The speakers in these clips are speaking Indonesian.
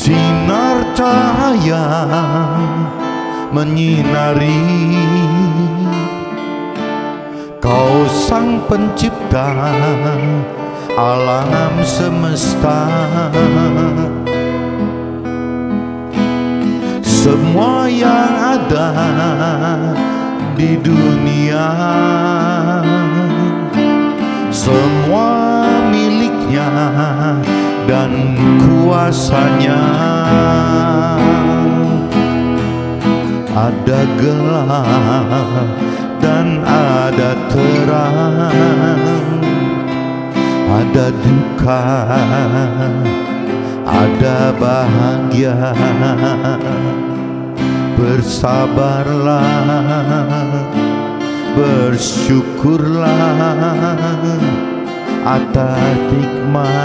Sinar cahaya menyinari, Kau sang pencipta alam semesta. Semua yang ada di dunia, semua miliknya dan kuasanya. Ada gelap dan ada terang, ada duka, ada bahagia. Bersabarlah, bersyukurlah atas nikmatnya.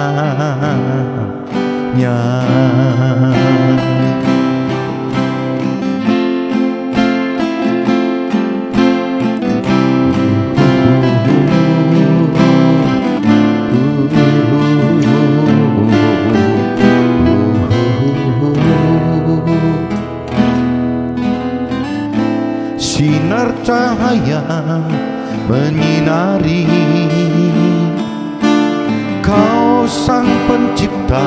Sinar cahaya menyinari, Kau sang pencipta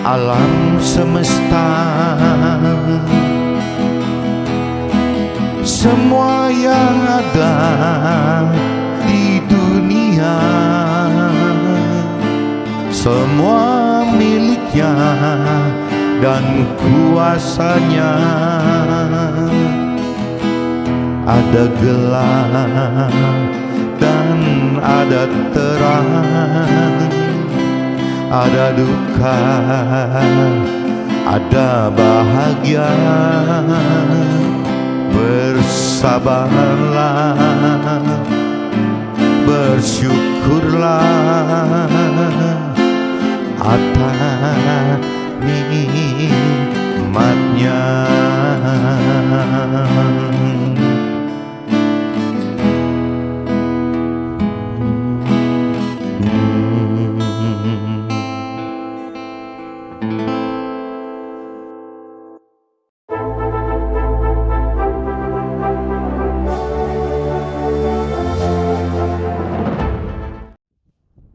alam semesta. Semua yang ada di dunia, semua miliknya dan kuasanya. Ada gelap dan ada terang, ada duka, ada bahagia. Bersabarlah, bersyukurlah atas nikmatnya.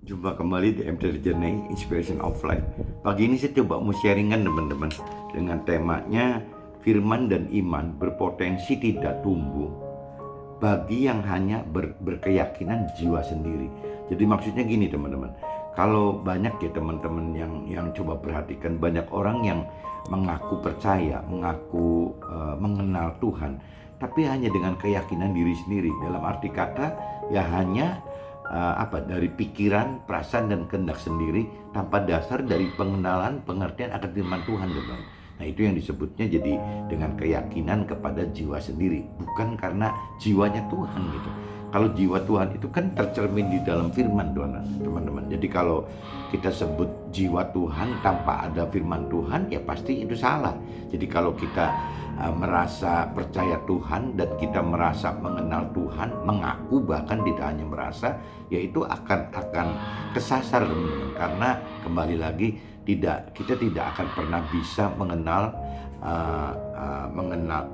Jumpa kembali di MTL Journey Inspiration of Life. Pagi ini saya coba mau sharingan teman-teman dengan temanya firman dan iman berpotensi tidak tumbuh bagi yang hanya berkeyakinan jiwa sendiri. Jadi maksudnya gini teman-teman, kalau banyak ya teman-teman yang coba perhatikan, banyak orang yang mengaku percaya, mengaku mengenal Tuhan, tapi hanya dengan keyakinan diri sendiri. Dalam arti kata ya hanya dari pikiran, perasaan dan kehendak sendiri tanpa dasar dari pengenalan, pengertian akan firman Tuhan, teman. Nah, itu yang disebutnya jadi dengan keyakinan kepada jiwa sendiri, bukan karena jiwanya Tuhan gitu. Kalau jiwa Tuhan itu kan tercermin di dalam firman Tuhan, teman-teman. Jadi kalau kita sebut jiwa Tuhan tanpa ada firman Tuhan, ya pasti itu salah. Jadi kalau kita merasa percaya Tuhan dan kita merasa mengenal Tuhan, mengaku bahkan tidak hanya merasa, yaitu akan kesasar, teman-teman. Karena kembali lagi kita tidak akan pernah bisa mengenal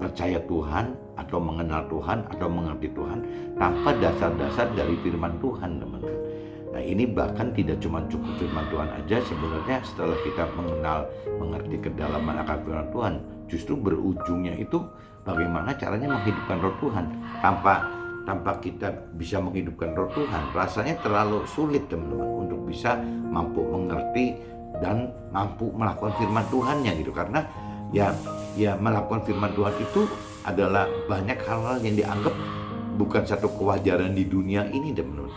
percaya Tuhan atau mengenal Tuhan atau mengerti Tuhan tanpa dasar-dasar dari firman Tuhan, teman-teman. Nah, ini bahkan tidak cuma cukup firman Tuhan aja. Sebenarnya setelah kita mengerti kedalaman akan firman Tuhan, justru berujungnya itu bagaimana caranya menghidupkan roh Tuhan. Tanpa kita bisa menghidupkan roh Tuhan, rasanya terlalu sulit, teman-teman, untuk bisa mampu mengerti dan mampu melakukan firman Tuhannya gitu. Karena ya melakukan firman Tuhan itu adalah banyak hal-hal yang dianggap bukan satu kewajaran di dunia ini, teman-teman.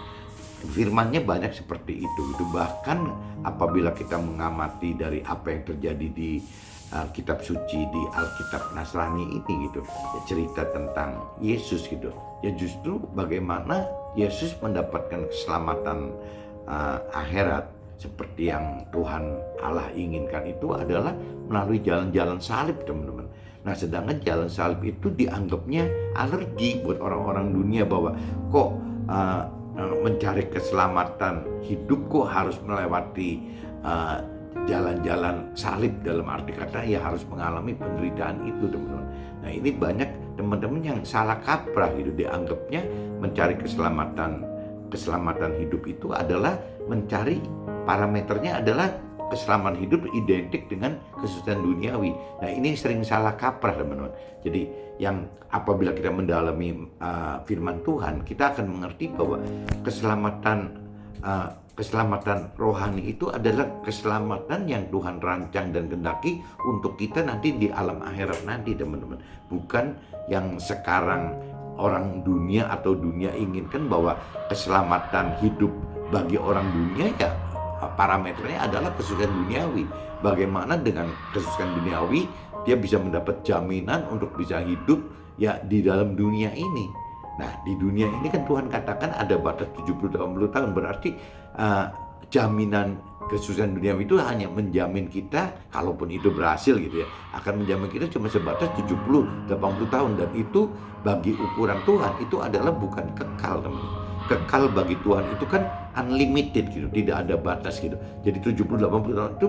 Firmannya banyak seperti itu. Bahkan apabila kita mengamati dari apa yang terjadi di kitab suci, di Alkitab Nasrani ini gitu, ya, cerita tentang Yesus gitu, ya justru bagaimana Yesus mendapatkan keselamatan akhirat seperti yang Tuhan Allah inginkan itu adalah melalui jalan-jalan salib, teman-teman. Nah, sedangkan jalan salib itu dianggapnya alergi buat orang-orang dunia, bahwa kok mencari keselamatan hidup kok harus melewati jalan-jalan salib dalam arti kata ya harus mengalami penderitaan itu, teman-teman. Nah, ini banyak teman-teman yang salah kaprah gitu, dianggapnya mencari keselamatan hidup itu adalah mencari parameternya adalah keselamatan hidup identik dengan kesusahan duniawi. Nah, ini sering salah kaprah, teman-teman. Jadi yang apabila kita mendalami firman Tuhan, kita akan mengerti bahwa keselamatan rohani itu adalah keselamatan yang Tuhan rancang dan kehendaki untuk kita nanti di alam akhirat nanti, teman-teman. Bukan yang sekarang orang dunia atau dunia inginkan, bahwa keselamatan hidup bagi orang dunia ya parameternya adalah kesusahan duniawi. Bagaimana dengan kesusahan duniawi dia bisa mendapat jaminan untuk bisa hidup ya di dalam dunia ini. Nah, di dunia ini kan Tuhan katakan ada batas 70-80 tahun, berarti jaminan kesusahan dunia itu hanya menjamin kita, kalaupun itu berhasil gitu ya, akan menjamin kita cuma sebatas 70-80 tahun, dan itu bagi ukuran Tuhan itu adalah bukan kekal, teman-teman. Kekal bagi Tuhan itu kan unlimited gitu, tidak ada batas gitu. Jadi 70-80 tahun itu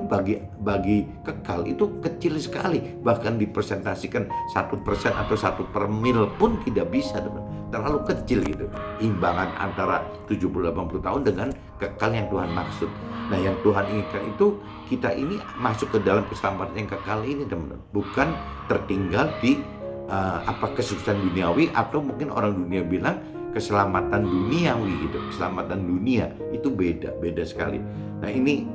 bagi kekal itu kecil sekali, bahkan dipresentasikan 1% atau 1/1000 pun tidak bisa, teman. Terlalu kecil gitu imbangan antara 70-80 tahun dengan kekal yang Tuhan maksud. Nah, yang Tuhan inginkan itu kita ini masuk ke dalam keselamatan yang kekal ini, teman-teman, bukan tertinggal di kesusahan duniawi, atau mungkin orang dunia bilang keselamatan duniawi gitu. Keselamatan dunia itu beda sekali. Nah, ini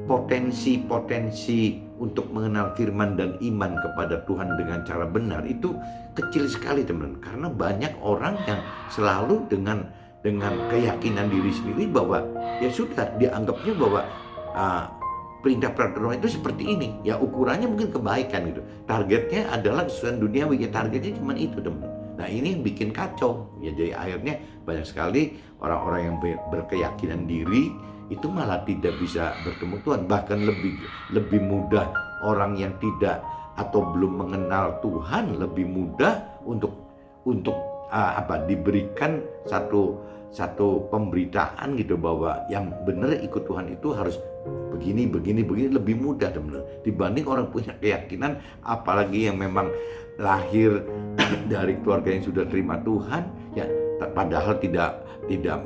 potensi untuk mengenal firman dan iman kepada Tuhan dengan cara benar itu kecil sekali, teman-teman. Karena banyak orang yang selalu dengan keyakinan diri sendiri bahwa ya sudah, dianggapnya bahwa perintah peraturan itu seperti ini, ya ukurannya mungkin kebaikan gitu. Targetnya adalah kesusahan duniawi, ya targetnya cuma itu, teman. Nah, ini yang bikin kacau. Ya, jadi akhirnya banyak sekali orang-orang yang berkeyakinan diri itu malah tidak bisa bertemu Tuhan. Bahkan lebih mudah orang yang tidak atau belum mengenal Tuhan, lebih mudah untuk diberikan satu pemberitaan gitu, bahwa yang benar ikut Tuhan itu harus begini, lebih mudah, teman-teman, dibanding orang punya keyakinan, apalagi yang memang lahir dari keluarga yang sudah terima Tuhan ya, padahal tidak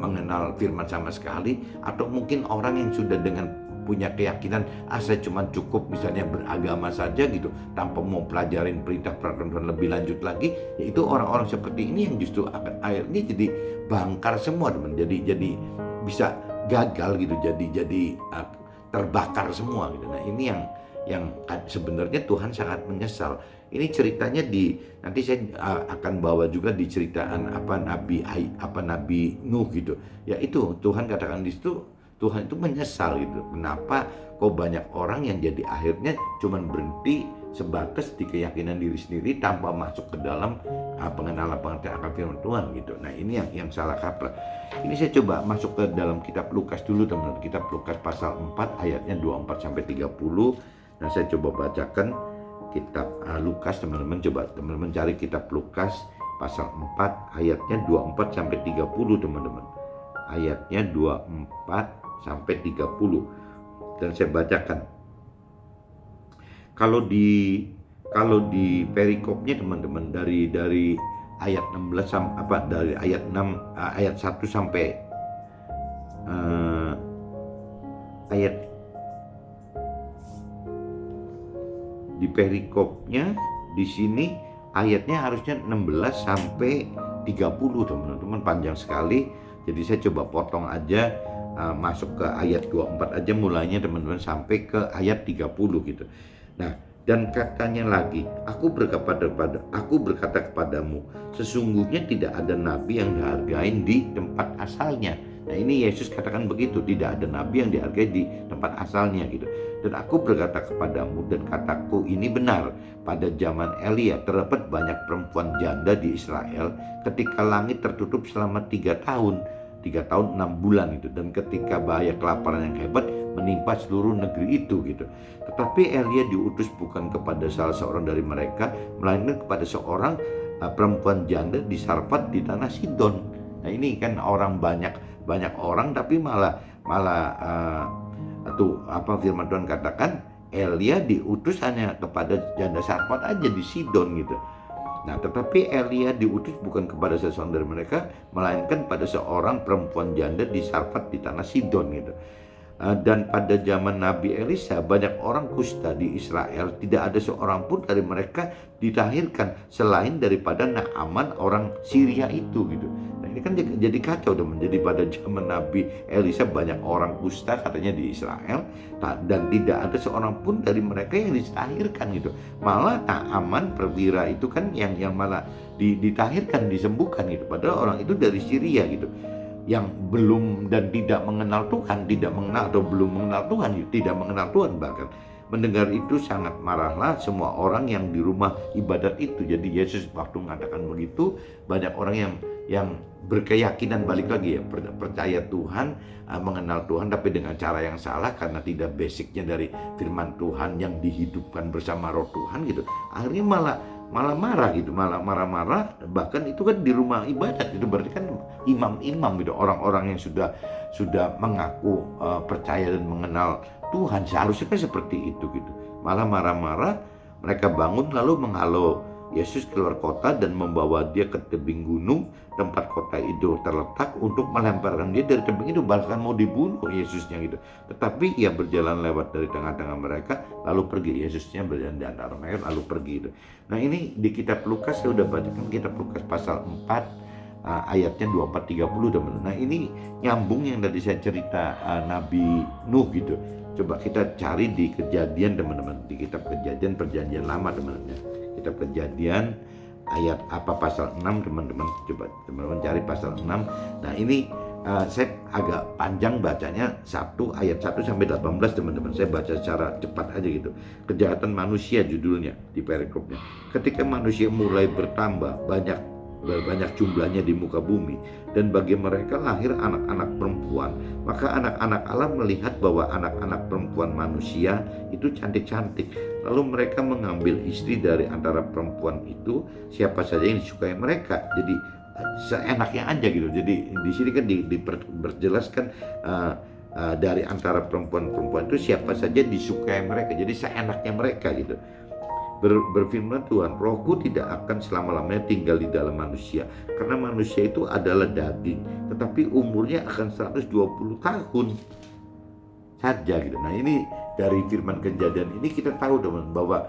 mengenal firman sama sekali, atau mungkin orang yang sudah dengan punya keyakinan saya cuma cukup misalnya beragama saja gitu, tanpa mau pelajarin perintah peraturan lebih lanjut lagi, yaitu orang-orang seperti ini yang justru akan akhirnya jadi bangkar semua, teman. Jadi bisa gagal gitu, jadi terbakar semua gitu. Nah, ini yang sebenarnya Tuhan sangat menyesal. Ini ceritanya nanti saya akan bawa juga di ceritaan Nabi Nuh gitu. Ya, itu Tuhan katakan di situ, Tuhan itu menyesal gitu. Kenapa kok banyak orang yang jadi akhirnya cuman berhenti sebatas di keyakinan diri sendiri tanpa masuk ke dalam pengenalan pengertian akan firman Tuhan gitu. Nah, ini yang salah kaprah. Ini saya coba masuk ke dalam kitab Lukas dulu, teman-teman. Kitab Lukas pasal 4 ayatnya 24 sampai 30. Nah, saya coba bacakan kitab Lukas, teman-teman. Coba teman-teman cari kitab Lukas pasal 4 ayatnya 24 sampai 30, teman-teman. Ayatnya 24 sampai 30. Dan saya bacakan. Kalau di perikopnya, teman-teman, dari ayat 16 dari ayat 6 ayat 1 sampai ayat di perikopnya di sini ayatnya harusnya 16 sampai 30, teman-teman, panjang sekali. Jadi saya coba potong aja, masuk ke ayat 24 aja mulainya, teman-teman, sampai ke ayat 30 gitu. Nah, dan katanya lagi, aku berkata kepadamu, sesungguhnya tidak ada nabi yang dihargai di tempat asalnya. Nah, ini Yesus katakan begitu, tidak ada nabi yang dihargai di tempat asalnya gitu. Dan aku berkata kepadamu, dan kataku ini benar, pada zaman Elia terdapat banyak perempuan janda di Israel ketika langit tertutup selama 3 tahun 6 bulan gitu, dan ketika bahaya kelaparan yang hebat menimpa seluruh negeri itu gitu. Tetapi Elia diutus bukan kepada salah seorang dari mereka, melainkan kepada seorang perempuan janda di Sarfat di tanah Sidon. Nah, ini kan orang banyak banyak orang, tapi malah malah firman Tuhan katakan Elia diutus hanya kepada janda Sarfat aja di Sidon gitu. Nah, tetapi Elia diutus bukan kepada seseorang dari mereka, melainkan pada seorang perempuan janda di Sarfat di tanah Sidon gitu. Dan pada zaman Nabi Elisa banyak orang kusta di Israel, tidak ada seorang pun dari mereka ditahirkan selain daripada Naaman orang Syria itu gitu. Nah, ini kan jadi kacau teman. Jadi pada zaman Nabi Elisa banyak orang kusta katanya di Israel, dan tidak ada seorang pun dari mereka yang ditahirkan gitu. Malah Naaman perwira itu kan yang malah ditahirkan, disembuhkan gitu. Padahal orang itu dari Syria gitu, yang belum dan tidak mengenal Tuhan, tidak mengenal atau belum mengenal Tuhan, tidak mengenal Tuhan bahkan. Mendengar itu sangat marahlah semua orang yang di rumah ibadat itu. Jadi Yesus waktu mengatakan begitu, banyak orang yang berkeyakinan balik lagi ya, percaya Tuhan, mengenal Tuhan, tapi dengan cara yang salah karena tidak basicnya dari firman Tuhan yang dihidupkan bersama Roh Tuhan gitu. Akhirnya malah marah gitu, malah marah-marah, bahkan itu kan di rumah ibadat, itu berarti kan imam-imam gitu, orang-orang yang sudah mengaku percaya dan mengenal Tuhan, seharusnya kan seperti itu gitu. Malah marah-marah, mereka bangun lalu menghalau Yesus keluar kota dan membawa dia ke tebing gunung tempat kota itu terletak untuk melemparkan dia dari tebing itu, bahkan mau dibunuh Yesusnya gitu. Tetapi ia berjalan lewat dari tengah-tengah mereka lalu pergi. Yesusnya berjalan di antara mereka lalu pergi itu. Nah, ini di kitab Lukas, saya udah bacakan kitab Lukas pasal 4 ayatnya 24-30 teman-teman. Nah, ini nyambung yang tadi saya cerita Nabi Nuh gitu. Coba kita cari di Kejadian teman-teman, di kitab Kejadian perjanjian lama teman-teman. Kitab Kejadian ayat pasal 6 teman-teman. Coba teman-teman cari pasal 6. Nah, ini saya agak panjang bacanya, 1 ayat 1 sampai 18 teman-teman. Saya baca secara cepat aja gitu. Kejahatan manusia judulnya di perikopnya. Ketika manusia mulai bertambah banyak jumlahnya di muka bumi, dan bagi mereka lahir anak-anak perempuan, maka anak-anak Allah melihat bahwa anak-anak perempuan manusia itu cantik-cantik, lalu mereka mengambil istri dari antara perempuan itu siapa saja yang disukai mereka. Jadi seenaknya aja gitu. Jadi di sini kan diperjelaskan dari antara perempuan-perempuan itu siapa saja disukai mereka, jadi seenaknya mereka gitu. Berfirman Tuhan, rohku tidak akan selama-lamanya tinggal di dalam manusia, karena manusia itu adalah daging, tetapi umurnya akan 120 tahun saja gitu. Nah, ini dari firman Kejadian ini kita tahu teman bahwa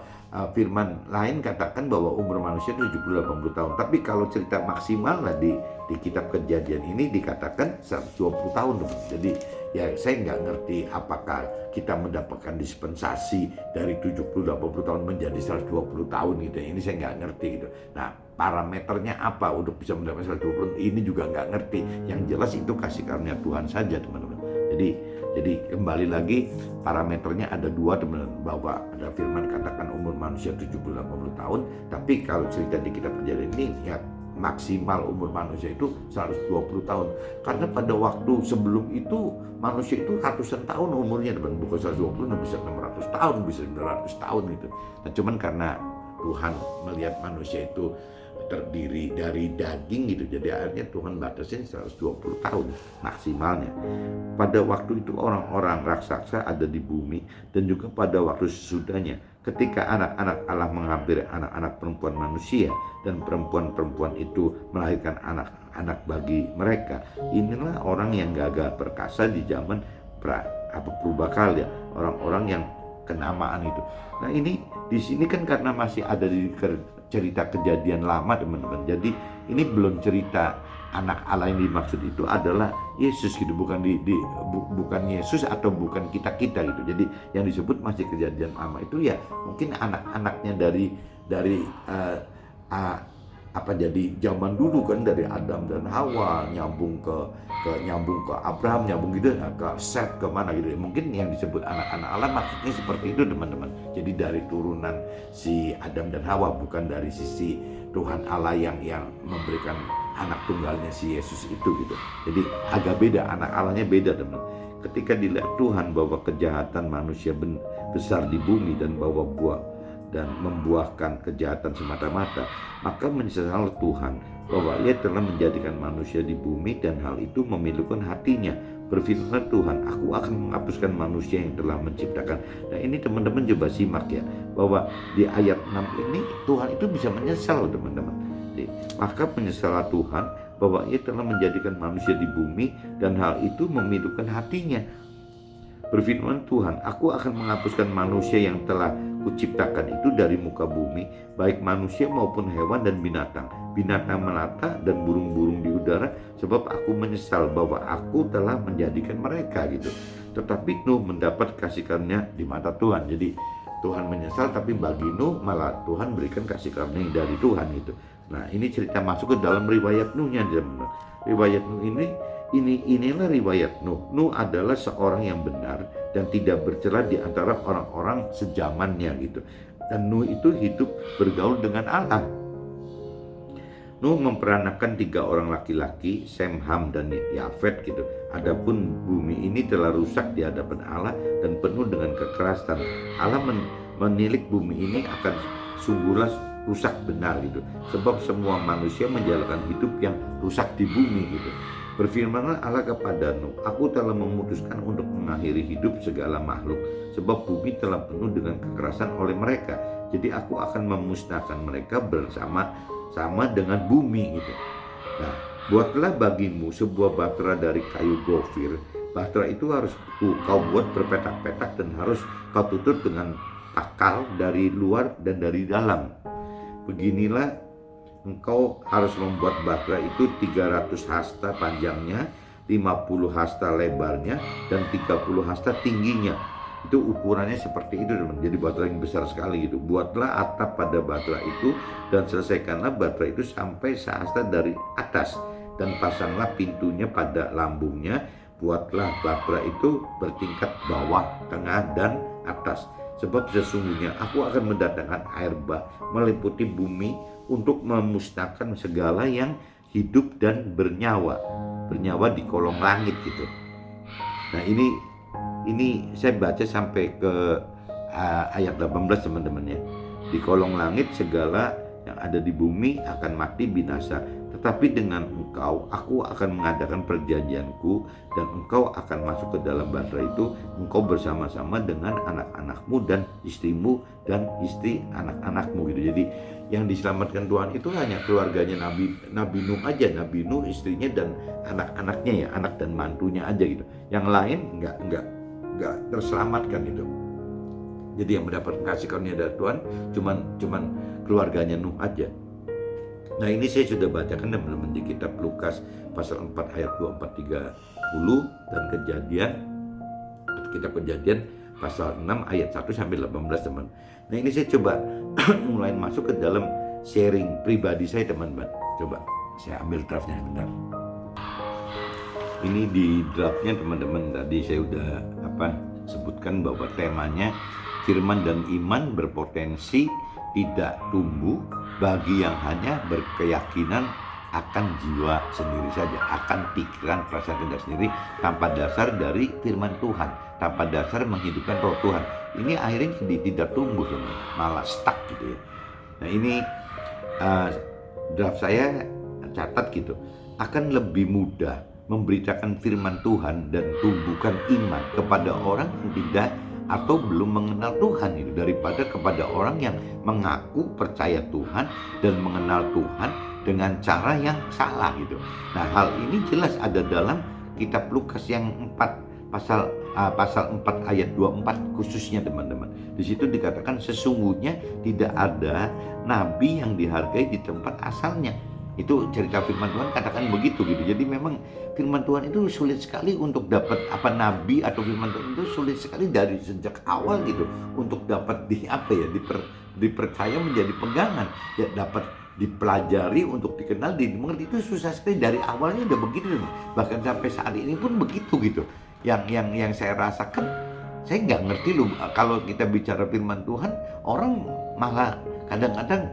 firman lain katakan bahwa umur manusia 70-80 tahun, tapi kalau cerita maksimal lah di kitab Kejadian ini dikatakan 120 tahun teman. Jadi ya saya nggak ngerti apakah kita mendapatkan dispensasi dari 70-80 tahun menjadi 120 tahun gitu. Ini saya nggak ngerti gitu. Nah, parameternya apa untuk bisa mendapatkan 120 ini juga nggak ngerti. Yang jelas itu kasih karunia Tuhan saja teman-teman. Jadi kembali lagi parameternya ada 2 teman-teman, bahwa ada firman katakan umur manusia 70-80 tahun, tapi kalau cerita di kitab Kejadian ini ya maksimal umur manusia itu 120 tahun. Karena pada waktu sebelum itu manusia itu ratusan tahun umurnya teman, bukan 120, bisa 600 tahun, bisa 900 tahun gitu. Nah, cuman karena Tuhan melihat manusia itu terdiri dari daging gitu, jadi akhirnya Tuhan batasin 120 tahun maksimalnya. Pada waktu itu orang-orang raksasa ada di bumi, dan juga pada waktu sesudahnya ketika anak-anak Allah menghampiri anak-anak perempuan manusia, dan perempuan-perempuan itu melahirkan anak-anak bagi mereka. Inilah orang yang gagal perkasa di zaman purbakala, orang-orang yang kenamaan itu. Nah, ini di sini kan karena masih ada di cerita Kejadian lama teman-teman. Jadi ini belum cerita anak Allah yang dimaksud itu adalah Yesus gitu, bukan bukan Yesus atau bukan kita gitu. Jadi yang disebut masih Kejadian lama itu ya mungkin anak-anaknya dari jadi zaman dulu kan, dari Adam dan Hawa nyambung ke Abraham, nyambung gitu ke Seth, ke mana gitu. Mungkin yang disebut anak-anak Allah maksudnya seperti itu teman-teman. Jadi dari turunan si Adam dan Hawa, bukan dari sisi Tuhan Allah yang memberikan anak tunggalnya si Yesus itu gitu. Jadi agak beda, anak Allahnya beda teman. Ketika dilihat Tuhan bahwa kejahatan manusia besar di bumi dan membuahkan kejahatan semata-mata, maka menyesalkan Tuhan bahwa Ia telah menjadikan manusia di bumi dan hal itu memilukan hatinya. Berfirman Tuhan, aku akan menghapuskan manusia yang telah menciptakan. Nah ini teman-teman coba simak ya, bahwa di ayat 6 ini Tuhan itu bisa menyesal teman-teman. Maka menyesallah Tuhan bahwa Ia telah menjadikan manusia di bumi dan hal itu memilukan hatinya. Berfirman Tuhan, aku akan menghapuskan manusia yang telah kuciptakan itu dari muka bumi, baik manusia maupun hewan dan binatang melata dan burung-burung di udara, sebab aku menyesal bahwa aku telah menjadikan mereka gitu. Tetapi Nuh mendapat kasih karunia di mata Tuhan. Jadi Tuhan menyesal, tapi bagi Nuh malah Tuhan berikan kasih karunia dari Tuhan gitu. Nah ini cerita masuk ke dalam riwayat Nuhnya. Riwayat Nuh inilah riwayat Nuh. Nuh adalah seorang yang benar dan tidak bercela di antara orang-orang sejamannya gitu. Dan Nuh itu hidup bergaul dengan Allah. Nuh memperanakan 3 orang laki-laki, Sem, Ham, dan Yafet gitu. Adapun bumi ini telah rusak di hadapan Allah dan penuh dengan kekerasan. Allah menilik bumi ini akan sungguhlah rusak benar gitu. Sebab semua manusia menjalankan hidup yang rusak di bumi gitu. Berfirmanlah Allah kepada Nuh, aku telah memutuskan untuk mengakhiri hidup segala makhluk, sebab bumi telah penuh dengan kekerasan oleh mereka. Jadi aku akan memusnahkan mereka bersama dengan bumi gitu. Nah, buatlah bagimu sebuah bahtera dari kayu gofir. Bahtera itu harus kau buat berpetak-petak dan harus kau tutup dengan takal dari luar dan dari dalam. Beginilah engkau harus membuat bahtera itu 300 hasta panjangnya, 50 hasta lebarnya, dan 30 hasta tingginya. Itu ukurannya seperti itu teman. Jadi bahtera yang besar sekali gitu. Buatlah atap pada bahtera itu dan selesaikanlah bahtera itu sampai sehasta dari atas, dan pasanglah pintunya pada lambungnya. Buatlah bahtera itu bertingkat bawah, tengah, dan atas. Sebab sesungguhnya aku akan mendatangkan air bah meliputi bumi untuk memusnahkan segala yang hidup dan bernyawa di kolong langit gitu. Nah ini saya baca sampai ke ayat 18 teman-teman ya. Di kolong langit segala yang ada di bumi akan mati binasa. Tetapi dengan engkau aku akan mengadakan perjanjianku, dan engkau akan masuk ke dalam bahtera itu, engkau bersama-sama dengan anak-anakmu dan istrimu dan istri anak-anakmu gitu. Jadi yang diselamatkan Tuhan itu hanya keluarganya Nabi Nuh aja, Nabi Nuh, istrinya dan anak-anaknya ya, anak dan mantunya aja gitu. Yang lain enggak terselamatkan itu. Jadi yang mendapat kasih karunia dari Tuhan cuman keluarganya Nuh aja. Nah ini saya sudah bacakan teman-teman di kitab Lukas pasal 4 ayat 24, 30 dan kitab Kejadian pasal 6 ayat 1 sampai 18 teman. Nah ini saya coba mulai masuk ke dalam sharing pribadi saya teman-teman. Coba saya ambil draftnya bentar. Ini di draftnya teman-teman, tadi saya udah sebutkan bahwa temanya firman dan iman berpotensi tidak tumbuh bagi yang hanya berkeyakinan akan jiwa sendiri saja, akan pikiran perasaan kehendak sendiri tanpa dasar dari firman Tuhan, tanpa dasar menghidupkan roh Tuhan. Ini akhirnya tidak tumbuh, malah stuck gitu ya. Nah ini draft saya catat gitu, akan lebih mudah memberitakan firman Tuhan dan tumbuhkan iman kepada orang yang tidak atau belum mengenal Tuhan itu, daripada kepada orang yang mengaku percaya Tuhan dan mengenal Tuhan dengan cara yang salah gitu. Nah hal ini jelas ada dalam kitab Lukas yang 4 pasal 4 ayat 24 khususnya teman-teman. Di situ dikatakan sesungguhnya tidak ada nabi yang dihargai di tempat asalnya. Itu cerita firman Tuhan katakan begitu gitu. Jadi memang firman Tuhan itu sulit sekali untuk dapat nabi atau firman Tuhan itu sulit sekali dari sejak awal gitu untuk dapat dipercaya menjadi pegangan, ya dapat dipelajari untuk dikenal, dimengerti, itu susah sekali dari awalnya udah begitu. Bahkan sampai saat ini pun begitu gitu. Yang saya rasakan, saya nggak ngerti loh kalau kita bicara firman Tuhan, orang malah kadang-kadang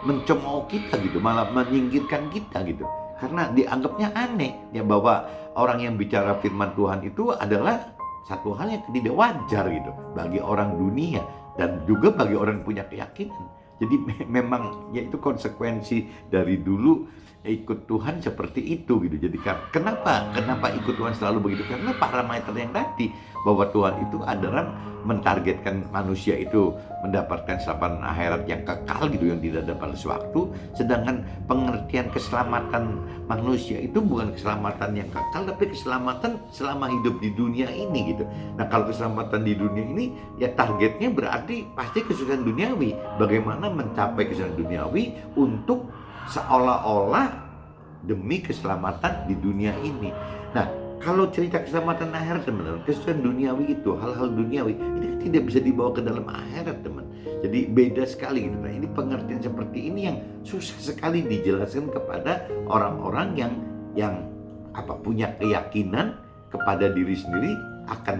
mencemooh kita gitu, malah menyingkirkan kita gitu, karena dianggapnya aneh ya, bahwa orang yang bicara firman Tuhan itu adalah satu hal yang tidak wajar gitu bagi orang dunia dan juga bagi orang yang punya keyakinan. Jadi memang ya itu konsekuensi dari dulu ikut Tuhan seperti itu gitu. Jadi kenapa ikut Tuhan selalu begitu? Karena parameter yang tadi, bahwa Tuhan itu adalah mentargetkan manusia itu mendapatkan keselamatan akhirat yang kekal gitu, yang tidak ada balas waktu. Sedangkan pengertian keselamatan manusia itu bukan keselamatan yang kekal, tapi keselamatan selama hidup di dunia ini gitu. Nah, kalau keselamatan di dunia ini ya targetnya berarti pasti kesusahan duniawi. Bagaimana mencapai kesusahan duniawi untuk seolah-olah demi keselamatan di dunia ini. Nah, kalau cerita keselamatan akhirat, teman-teman, kesusahan duniawi itu, hal-hal duniawi ini tidak bisa dibawa ke dalam akhirat, teman. Jadi beda sekali gitu. Nah, ini pengertian seperti ini yang susah sekali dijelaskan kepada orang-orang yang punya keyakinan kepada diri sendiri akan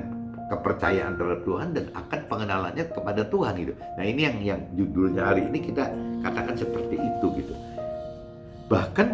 kepercayaan terhadap Tuhan dan akan pengenalannya kepada Tuhan gitu. Nah, ini yang judulnya hari ini kita katakan seperti itu gitu. Bahkan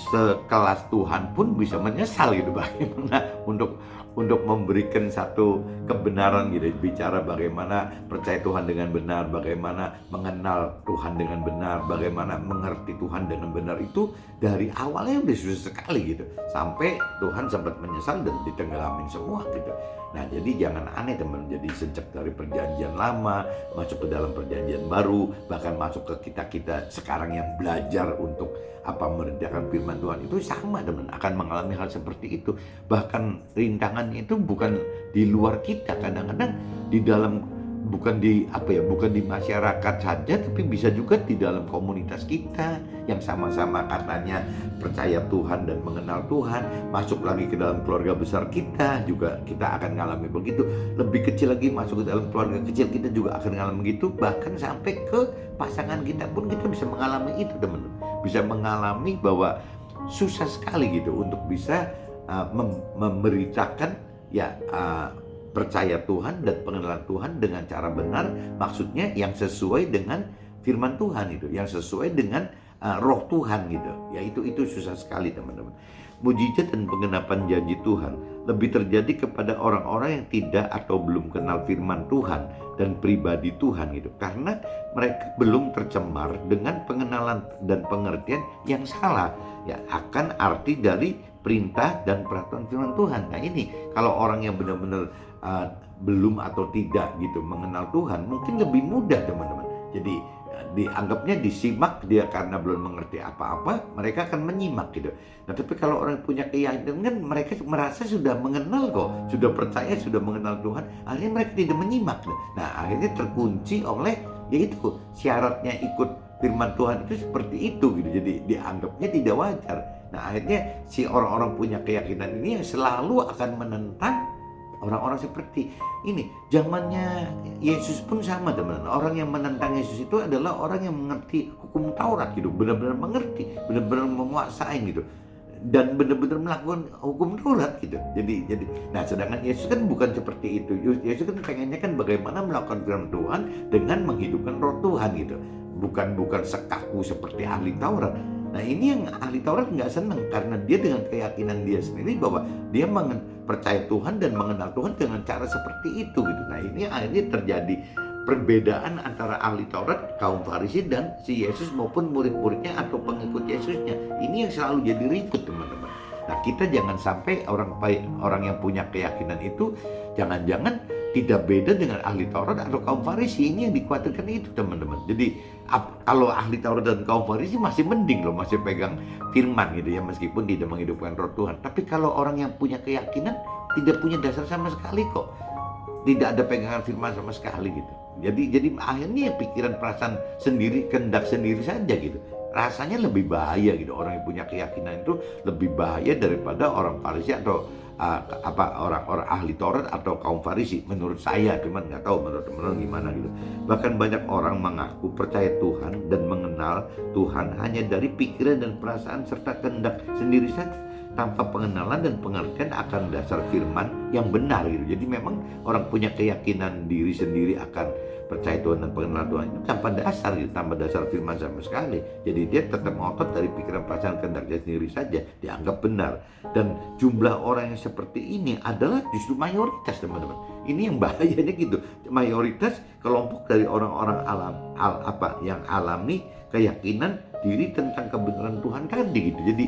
sekelas Tuhan pun bisa menyesal gitu, bagaimana untuk memberikan satu kebenaran gitu, bicara bagaimana percaya Tuhan dengan benar, bagaimana mengenal Tuhan dengan benar, bagaimana mengerti Tuhan dengan benar, itu dari awalnya udah susah sekali gitu, sampai Tuhan sempat menyesal dan ditenggelamin semua gitu. Nah, jadi jangan aneh, teman. Jadi sejak dari perjanjian lama masuk ke dalam perjanjian baru, bahkan masuk ke kita sekarang yang belajar untuk merendahkan firman Tuhan, itu sama, teman, akan mengalami hal seperti itu. Bahkan rintangannya itu bukan di luar kita, kadang-kadang di dalam, bukan di masyarakat saja, tapi bisa juga di dalam komunitas kita yang sama-sama katanya percaya Tuhan dan mengenal Tuhan. Masuk lagi ke dalam keluarga besar kita juga kita akan mengalami begitu. Lebih kecil lagi, masuk ke dalam keluarga kecil kita juga akan mengalami begitu. Bahkan sampai ke pasangan kita pun kita bisa mengalami itu, teman-teman. Bisa mengalami bahwa susah sekali gitu untuk bisa memberitakan percaya Tuhan dan pengenalan Tuhan dengan cara benar, maksudnya yang sesuai dengan firman Tuhan itu, yang sesuai dengan roh Tuhan gitu. Ya itu susah sekali, teman-teman. Mujizat dan penggenapan janji Tuhan lebih terjadi kepada orang-orang yang tidak atau belum kenal firman Tuhan dan pribadi Tuhan gitu, karena mereka belum tercemar dengan pengenalan dan pengertian yang salah ya akan arti dari perintah dan peraturan firman Tuhan. Nah, ini kalau orang yang benar-benar belum atau tidak gitu mengenal Tuhan, mungkin lebih mudah, teman-teman. Jadi dianggapnya disimak, dia karena belum mengerti apa-apa, mereka akan menyimak gitu. Nah, tapi kalau orang punya keyakinan kan mereka merasa sudah mengenal kok, sudah percaya, sudah mengenal Tuhan, akhirnya mereka tidak menyimak. Nah, akhirnya terkunci oleh yaitu syaratnya ikut firman Tuhan itu seperti itu gitu. Jadi dianggapnya tidak wajar. Nah, akhirnya si orang-orang punya keyakinan ini yang selalu akan menentang orang-orang seperti ini. Zamannya Yesus pun sama, teman-teman. Orang yang menentang Yesus itu adalah orang yang mengerti hukum Taurat gitu, benar-benar mengerti, benar-benar menguasai gitu, dan benar-benar melakukan hukum Taurat gitu. Jadi nah, sedangkan Yesus kan bukan seperti itu. Yesus kan pengennya kan bagaimana melakukan firman Tuhan dengan menghidupkan roh Tuhan gitu. Bukan sekaku seperti ahli Taurat. Nah, ini yang ahli Taurat nggak senang karena dia dengan keyakinan dia sendiri bahwa dia percaya Tuhan dan mengenal Tuhan dengan cara seperti itu gitu. Nah, ini akhirnya terjadi perbedaan antara ahli Taurat, kaum Farisi, dan si Yesus maupun murid-muridnya atau pengikut Yesusnya. Ini yang selalu jadi ribut, teman-teman. Nah, kita jangan sampai orang yang punya keyakinan itu jangan-jangan tidak beda dengan ahli Taurat atau kaum Farisi. Ini yang dikhawatirkan itu, teman-teman. Jadi kalau ahli Taurat dan kaum Farisi masih mending loh, masih pegang firman gitu ya, meskipun tidak menghidupkan roh Tuhan. Tapi kalau orang yang punya keyakinan tidak punya dasar sama sekali kok, tidak ada pegangan firman sama sekali gitu. Jadi akhirnya pikiran, perasaan sendiri, kehendak sendiri saja gitu. Rasanya lebih bahaya gitu. Orang yang punya keyakinan itu lebih bahaya daripada orang Farisi atau orang-orang ahli Taurat atau kaum Farisi, menurut saya. Cuman nggak tahu menurut teman-teman gimana gitu. Bahkan banyak orang mengaku percaya Tuhan dan mengenal Tuhan hanya dari pikiran dan perasaan serta kehendak sendiri saja. tanpa pengenalan dan pengertian akan dasar firman yang benar gitu. Jadi memang orang punya keyakinan diri sendiri akan percaya Tuhan dan pengenalan Tuhan itu tanpa dasar gitu, tanpa dasar firman sama sekali. Jadi dia tetap ngotot dari pikiran perasaan kehendaknya sendiri saja, dianggap benar. Dan jumlah orang yang seperti ini adalah justru mayoritas, teman-teman. Ini yang bahayanya gitu. Mayoritas kelompok dari orang-orang yang alami keyakinan diri tentang kebenaran Tuhan tadi gitu. Jadi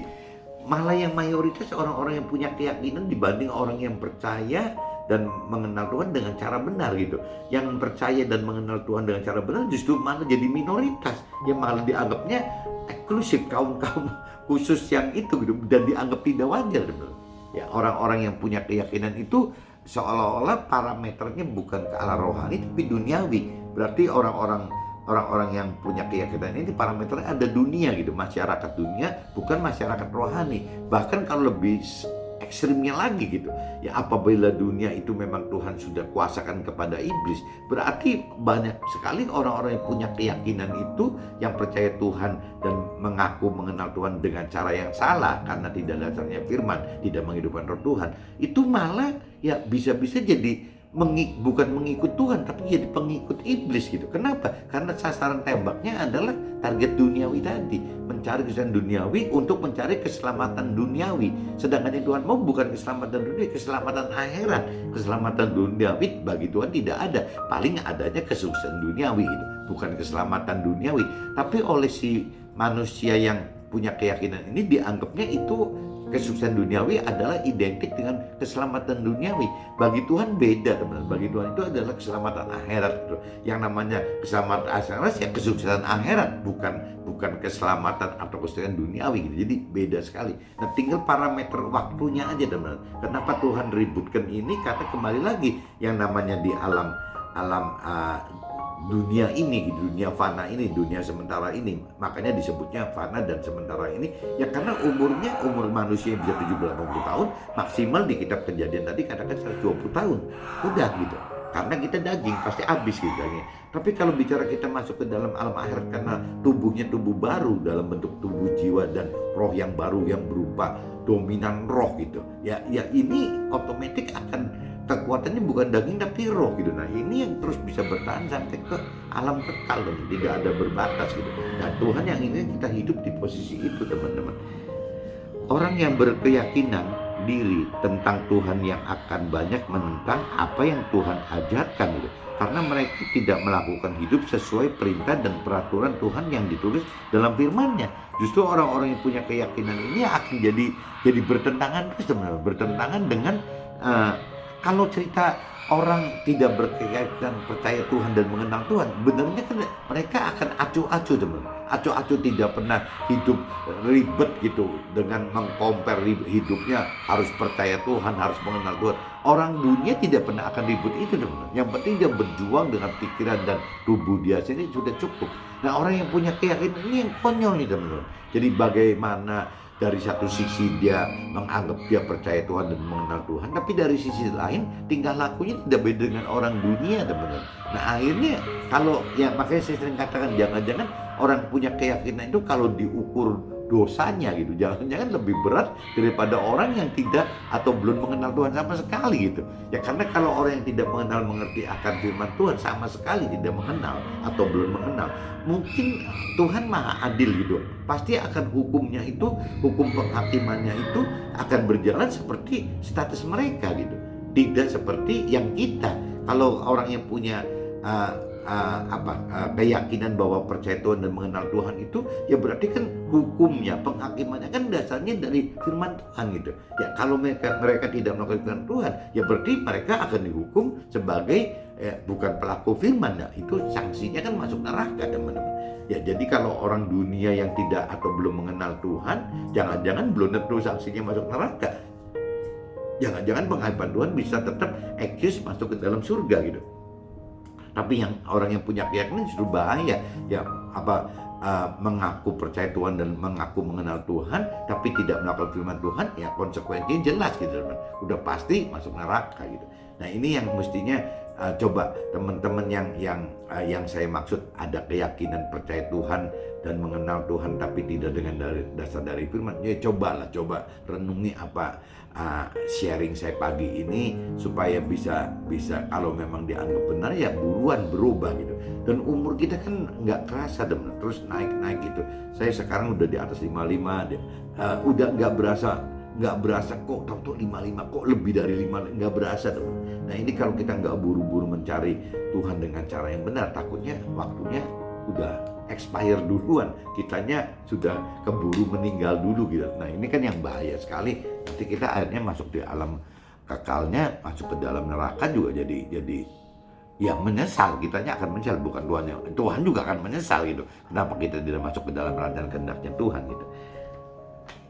malah yang mayoritas orang-orang yang punya keyakinan dibanding orang yang percaya dan mengenal Tuhan dengan cara benar gitu. Yang percaya dan mengenal Tuhan dengan cara benar justru malah jadi minoritas, yang malah dianggapnya eksklusif, kaum-kaum khusus yang itu gitu, dan dianggap tidak wajar gitu. Ya, orang-orang yang punya keyakinan itu seolah-olah parameternya bukan ke arah rohani tapi duniawi. Berarti orang-orang yang punya keyakinan ini parameternya ada dunia gitu, masyarakat dunia, bukan masyarakat rohani. Bahkan kalau lebih ekstrimnya lagi gitu, ya apabila dunia itu memang Tuhan sudah kuasakan kepada iblis, berarti banyak sekali orang-orang yang punya keyakinan itu, yang percaya Tuhan dan mengaku mengenal Tuhan dengan cara yang salah karena tidak dasarnya firman, tidak menghidupkan roh Tuhan, itu malah ya bisa-bisa jadi bukan mengikut Tuhan tapi jadi pengikut iblis gitu. Kenapa? Karena sasaran tembaknya adalah target duniawi tadi, mencari kesenangan duniawi untuk mencari keselamatan duniawi. Sedangkan yang Tuhan mau bukan keselamatan dunia, keselamatan akhirat. Keselamatan duniawi bagi Tuhan tidak ada, paling adanya kesuksesan duniawi gitu, bukan keselamatan duniawi. Tapi oleh si manusia yang punya keyakinan ini dianggapnya itu kesuksesan duniawi adalah identik dengan keselamatan duniawi. Bagi Tuhan beda, teman-teman. Bagi Tuhan itu adalah keselamatan akhirat gitu. Yang namanya keselamatan akhirat ya kesuksesan akhirat, bukan keselamatan atau kesuksesan duniawi gitu. Jadi beda sekali. Nah, tinggal parameter waktunya aja, teman-teman. Kenapa Tuhan ributkan ini? Karena kembali lagi yang namanya di alam dunia ini, dunia fana ini, dunia sementara ini, makanya disebutnya fana dan sementara ini ya, karena umur manusia bisa 70-80 tahun maksimal. Di kitab Kejadian tadi katakan 120 tahun udah gitu, karena kita daging pasti habis gitu dagingnya. Tapi kalau bicara kita masuk ke dalam alam akhirat karena tubuhnya tubuh baru dalam bentuk tubuh jiwa dan roh yang baru yang berupa dominan roh gitu ya ini otomatis akan kekuatannya bukan daging tapi roh gitu. Nah ini yang terus bisa bertahan sampai ke alam kekal dan tidak ada berbatas gitu. Nah Tuhan yang ingin kita hidup di posisi itu, teman-teman. Orang yang berkeyakinan diri tentang Tuhan yang akan banyak menentang apa yang Tuhan ajarkan gitu. Karena mereka tidak melakukan hidup sesuai perintah dan peraturan Tuhan yang ditulis dalam firman-Nya. Justru orang-orang yang punya keyakinan ini akan jadi bertentangan terus, teman-teman. Bertentangan dengan kalau cerita orang tidak berkeyakinan percaya Tuhan dan mengenal Tuhan, benarnya kan mereka akan acuh-acuh, teman. Acuh-acuh, tidak pernah hidup ribet gitu dengan mengkompar hidupnya harus percaya Tuhan, harus mengenal Tuhan. Orang dunia tidak pernah akan ribut itu, teman. Yang penting dia berjuang dengan pikiran dan tubuh dia sendiri sudah cukup. Nah orang yang punya keyakinan ini yang konyol nih, teman. Jadi bagaimana dari satu sisi dia menganggap dia percaya Tuhan dan mengenal Tuhan, tapi dari sisi lain tingkah lakunya tidak beda dengan orang dunia, teman-teman. Nah akhirnya kalau ya, makanya saya sering katakan jangan-jangan orang punya keyakinan itu kalau diukur dosanya gitu, jangan-jangan lebih berat daripada orang yang tidak atau belum mengenal Tuhan sama sekali gitu. Ya karena kalau orang yang tidak mengerti akan firman Tuhan, sama sekali tidak mengenal atau belum mengenal, mungkin Tuhan maha adil gitu. Pasti akan hukumnya itu, hukum penghakimannya itu akan berjalan seperti status mereka gitu. Tidak seperti yang kita. Kalau orang yang punya keyakinan bahwa percaya Tuhan dan mengenal Tuhan itu ya berarti kan hukumnya, penghakimannya kan dasarnya dari firman Tuhan gitu. Ya kalau mereka tidak melakukan firman Tuhan, ya berarti mereka akan dihukum sebagai bukan pelaku firman. Ya itu sanksinya kan masuk neraka, teman-teman. Ya jadi kalau orang dunia yang tidak atau belum mengenal Tuhan, jangan-jangan belum tentu sanksinya masuk neraka. Jangan-jangan penghakiman Tuhan bisa tetap eksis masuk ke dalam surga gitu. Tapi yang orang yang punya keyakinan justru bahaya ya, mengaku percaya Tuhan dan mengaku mengenal Tuhan tapi tidak melakukan firman Tuhan, ya konsekuensinya jelas gitu, teman. Udah pasti masuk neraka gitu. Nah ini yang mestinya Coba teman-teman yang saya maksud ada keyakinan percaya Tuhan dan mengenal Tuhan tapi tidak dengan dasar dari firman, ya coba renungi apa sharing saya pagi ini supaya bisa kalau memang dianggap benar ya buruan berubah gitu. Dan umur kita kan nggak kerasa terus naik gitu. Saya sekarang udah di atas 55 deh. Udah nggak berasa kok tahu 55 kok lebih dari 5, nggak berasa teman. Nah ini kalau kita nggak buru-buru mencari Tuhan dengan cara yang benar, takutnya waktunya udah expire duluan, kitanya sudah keburu meninggal dulu gitu. Nah ini kan yang bahaya sekali, nanti kita akhirnya masuk di alam kekalnya, masuk ke dalam neraka juga jadi ya menyesal, kitanya akan menyesal, bukan Tuhan juga akan menyesal gitu. Kenapa kita tidak masuk ke dalam rancangan kehendaknya Tuhan gitu.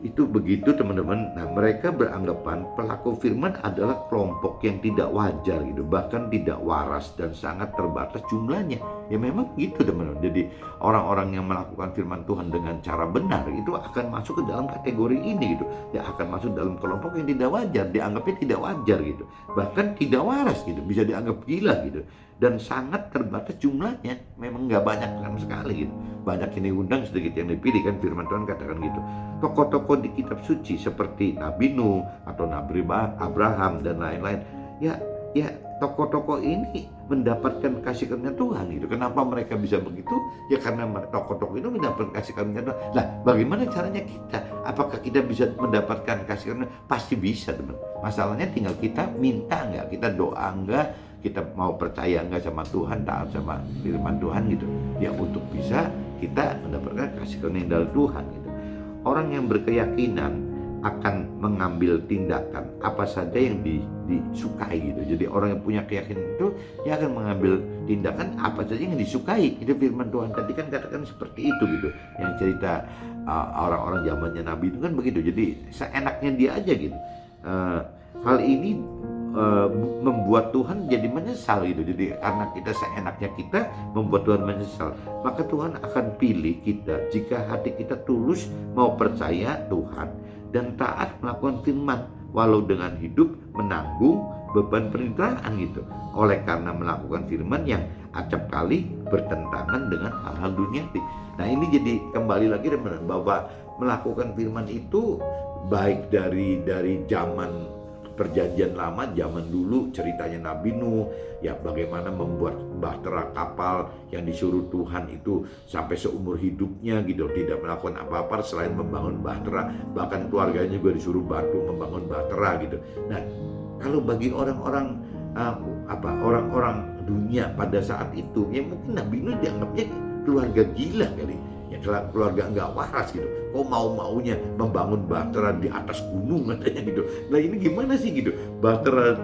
Itu begitu teman-teman. Nah mereka beranggapan pelaku firman adalah kelompok yang tidak wajar gitu, bahkan tidak waras dan sangat terbatas jumlahnya. Ya memang gitu teman-teman. Jadi orang-orang yang melakukan firman Tuhan dengan cara benar itu akan masuk ke dalam kategori ini gitu. Ya akan masuk dalam kelompok yang tidak wajar, dianggapnya tidak wajar gitu, bahkan tidak waras gitu, bisa dianggap gila gitu. Dan sangat terbatas jumlahnya, memang nggak banyak sama sekali gitu. Banyak yang diundang, sedikit yang dipilih, kan firman Tuhan katakan gitu. Tokoh-tokoh di kitab suci seperti Nabi Nuh atau Nabi Abraham dan lain-lain, ya tokoh-tokoh ini mendapatkan kasih karunia Tuhan gitu. Kenapa mereka bisa begitu? Ya karena tokoh-tokoh itu mendapatkan kasih karunia Tuhan. Nah, bagaimana caranya kita? Apakah kita bisa mendapatkan kasih karunia? Pasti bisa, teman. Masalahnya tinggal kita minta nggak, kita doa nggak, kita mau percaya nggak sama Tuhan, taat sama firman Tuhan gitu. Ya untuk bisa kita mendapatkan kasih karunia dari Tuhan gitu. Orang yang berkeyakinan akan mengambil tindakan apa saja yang disukai gitu. Jadi orang yang punya keyakinan itu dia akan mengambil tindakan apa saja yang disukai. Itu firman Tuhan tadi kan katakan seperti itu gitu. Yang cerita orang-orang zamannya Nabi itu kan begitu. Jadi seenaknya dia aja gitu. Hal ini membuat Tuhan jadi menyesal gitu. Jadi karena kita seenaknya kita membuat Tuhan menyesal, maka Tuhan akan pilih kita jika hati kita tulus mau percaya Tuhan dan taat melakukan firman, walau dengan hidup menanggung beban penderitaan gitu. Oleh karena melakukan firman yang acap kali bertentangan dengan hal-hal duniawi. Nah ini jadi kembali lagi teman-teman, bahwa melakukan firman itu baik dari zaman perjanjian lama, zaman dulu ceritanya Nabi Nuh, ya bagaimana membuat bahtera kapal yang disuruh Tuhan itu sampai seumur hidupnya gitu, tidak melakukan apa-apa selain membangun bahtera, bahkan keluarganya juga disuruh bantu membangun bahtera gitu. Nah, kalau bagi orang-orang orang-orang dunia pada saat itu, ya mungkin Nabi Nuh dianggapnya keluarga gila kali. Ya keluarga nggak waras gitu. Kok mau-maunya membangun bahtera di atas gunung katanya gitu. Nah ini gimana sih gitu? Bahtera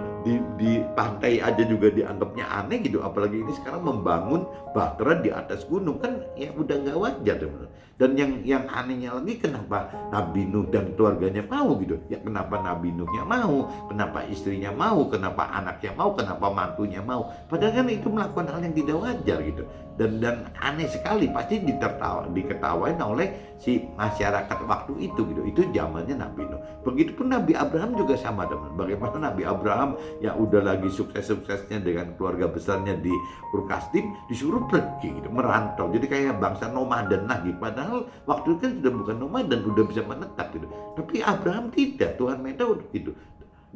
di pantai aja juga dianggapnya aneh gitu. Apalagi ini sekarang membangun bahtera di atas gunung, kan ya udah nggak wajar teman. Dan yang anehnya lagi, kenapa Nabi Nuh dan keluarganya mau gitu? Ya kenapa Nabi Nuhnya mau? Kenapa istrinya mau? Kenapa anaknya mau? Kenapa mantunya mau? Padahal kan itu melakukan hal yang tidak wajar gitu. Dan aneh sekali, pasti diketawain oleh si masyarakat waktu itu gitu. Itu zamannya Nabi Nuh. Begitupun Nabi Abraham juga sama teman. Bagaimana Nabi Abraham ya udah lagi sukses-suksesnya dengan keluarga besarnya di Ur Kasdim, disuruh pergi gitu, merantau. Jadi kayak bangsa nomaden lagi. Padahal waktu itu kan sudah bukan nomaden, udah bisa menetap gitu. Tapi Abraham tidak, Tuhan minta gitu.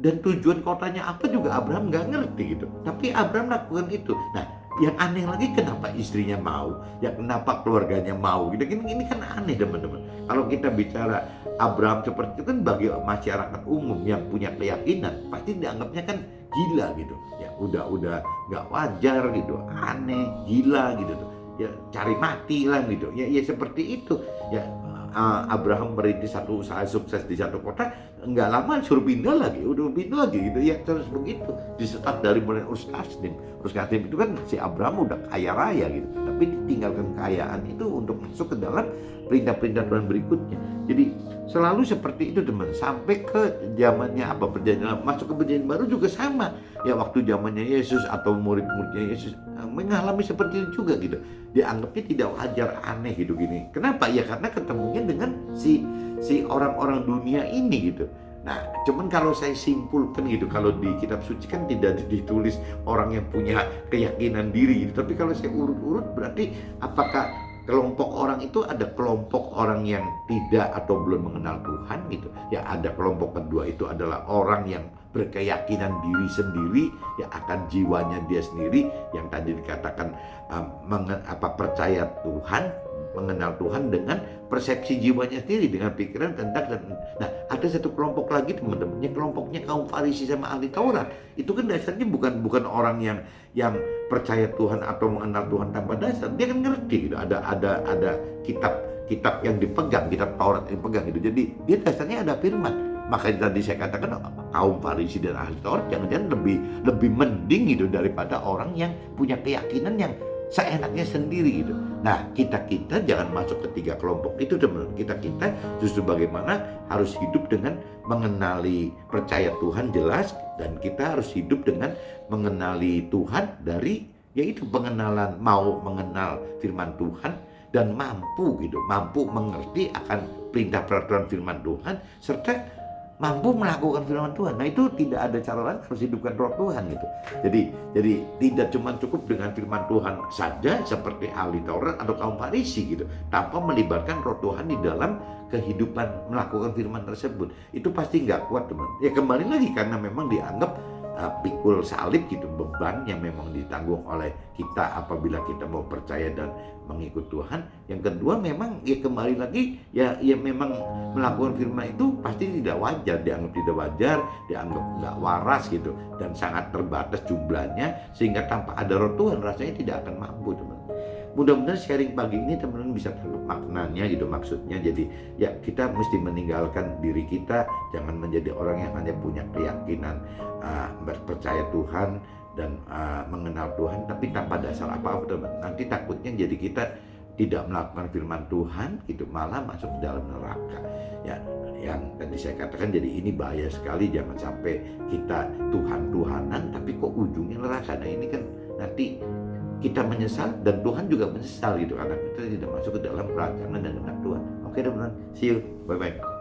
Dan tujuan kotanya apa juga Abraham nggak ngerti gitu. Tapi Abraham lakukan itu. Nah, yang aneh lagi kenapa istrinya mau, ya kenapa keluarganya mau gitu. Ini kan aneh teman-teman. Kalau kita bicara Abraham seperti itu kan bagi masyarakat umum yang punya keyakinan pasti dianggapnya kan gila gitu. Ya udah nggak wajar gitu, aneh, gila gitu tuh. Ya cari mati lah gitu. Ya seperti itu. Ya Abraham merintis satu usaha sukses di satu kota, nggak lama suruh pindah lagi gitu ya, terus begitu disetat dari mulai Ur Kasdim. Ur Kasdim itu kan si Abraham udah kaya raya gitu, tapi ditinggalkan kekayaan itu untuk masuk ke dalam perintah-perintah Tuhan berikutnya. Jadi selalu seperti itu teman, sampai ke zamannya perjanjian, masuk ke perjanjian baru juga sama. Ya waktu zamannya Yesus atau murid-muridnya Yesus mengalami seperti itu juga gitu. Dianggapnya tidak wajar, aneh gitu gini. Kenapa? Ya karena ketemunya dengan si orang-orang dunia ini gitu. Nah, cuman kalau saya simpulkan gitu, kalau di kitab suci kan tidak ditulis orang yang punya keyakinan diri gitu. Tapi kalau saya urut-urut berarti apakah kelompok orang itu ada kelompok orang yang tidak atau belum mengenal Tuhan gitu. Ya ada kelompok kedua itu adalah orang yang berkeyakinan diri sendiri, ya akan jiwanya dia sendiri yang tadi dikatakan percaya Tuhan, mengenal Tuhan dengan persepsi jiwanya sendiri, dengan pikiran tentang. Nah, ada satu kelompok lagi teman-teman, kelompoknya kaum Farisi sama ahli Taurat. Itu kan dasarnya bukan orang yang percaya Tuhan atau mengenal Tuhan tanpa dasar. Dia kan ngerti gitu. Ada kitab yang dipegang, kitab Taurat yang dipegang gitu. Jadi dia dasarnya ada firman. Makanya tadi saya katakan kaum Farisi dan ahli Taurat jangan-jangan lebih mending gitu daripada orang yang punya keyakinan yang seenaknya sendiri gitu. Nah, kita jangan masuk ke tiga kelompok itu teman-teman. Kita justru bagaimana harus hidup dengan mengenali percaya Tuhan jelas, dan kita harus hidup dengan mengenali Tuhan dari yaitu pengenalan, mau mengenal firman Tuhan dan mampu mengerti akan perintah peraturan firman Tuhan serta mampu melakukan firman Tuhan. Nah, itu tidak ada cara lain, harus hidupkan roh Tuhan gitu. Jadi tidak cuma cukup dengan firman Tuhan saja seperti ahli Taurat atau kaum Farisi gitu, tanpa melibatkan roh Tuhan di dalam kehidupan melakukan firman tersebut. Itu pasti nggak kuat teman. Ya kembali lagi karena memang dianggap pikul salib gitu, beban yang memang ditanggung oleh kita apabila kita mau percaya dan mengikut Tuhan. Yang kedua memang ya kembali lagi ya memang melakukan firman itu pasti tidak wajar, dianggap nggak waras gitu, dan sangat terbatas jumlahnya, sehingga tanpa ada roh Tuhan rasanya tidak akan mampu teman. Mudah-mudahan sharing pagi ini teman-teman bisa tangkap maknanya gitu, maksudnya. Jadi ya kita mesti meninggalkan diri kita, jangan menjadi orang yang hanya punya keyakinan percaya Tuhan dan mengenal Tuhan tapi tanpa dasar apa-apa teman. Nanti takutnya jadi kita tidak melakukan firman Tuhan gitu, malah masuk ke dalam neraka. Ya, yang tadi saya katakan, jadi ini bahaya sekali. Jangan sampai kita Tuhan-Tuhanan tapi kok ujungnya neraka. Nah, ini kan nanti kita menyesal dan Tuhan juga menyesal gitu, karena kita tidak masuk ke dalam rancangan dan kehendak Tuhan. Oke teman-teman, see you, bye-bye.